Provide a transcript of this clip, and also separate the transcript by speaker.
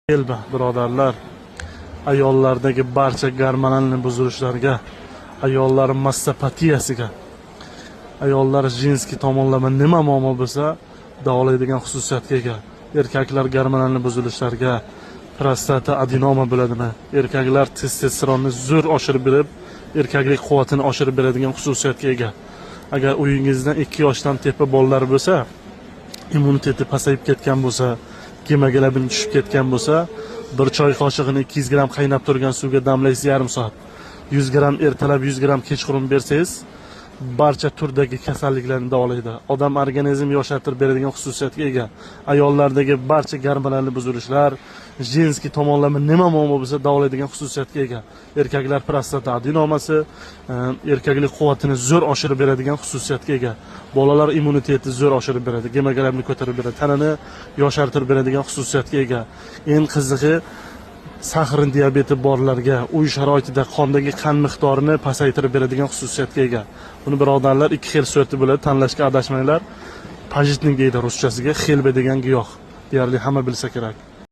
Speaker 1: Elba birodarlar, ayollardagi barcha gormonal buzilishlarga, ayollar massapatiyasiga, ayollar jinskiy tomonlama nima muammo bo'lsa davolaydigan xususiyatga ega. Erkaklar gormonal buzilishlarga, prostata adenoma bo'ladimi? Erkaklar testosteronni zo'r oshirib berib, erkaklik quvvatini oshirib beradigan xususiyatga ega. Agar uyingizda 2 yoshdan tepa bolalar bo'lsa, immuniteti pasayib ketgan bo'lsa, gemoglobin tushib ketgan bo'lsa, bir choy qoshig'ini 200 gram qaynab turgan suvga damlaysiz yarim soat. 100 gram ertalab, 100 gram kechqurun bersangiz, barcha turdagi kasalliklarni davolaydi. Odam organizm yoshartirib beradigan xususiyatga ega. Ayollardagi barcha gormonal buzilishlar, jinskiy tomonlama nima muammo bo'lsa davolaydigan xususiyatga ega. Erkaklar prostata adenomasi, erkaklik quvvatini zo'r oshirib beradigan xususiyatga ega. Bolalar immuniteti zo'r oshirib beradi, gemoglobinni ko'tarib beradi, tanani yoshartirib beradigan xususiyatga ega. Eng qizig'i, sahrin diabeti borlarga uy sharoitida qondagi qon miqdorini pasaytirib beradigan xususiyatga ega. Buni birodarlar 2 xil surati bo'ladi, tanlashga adashmanglar. Pajitning deydi ruschasiga, xelba degan giyoh. Deyarli hamma bilsa kerak.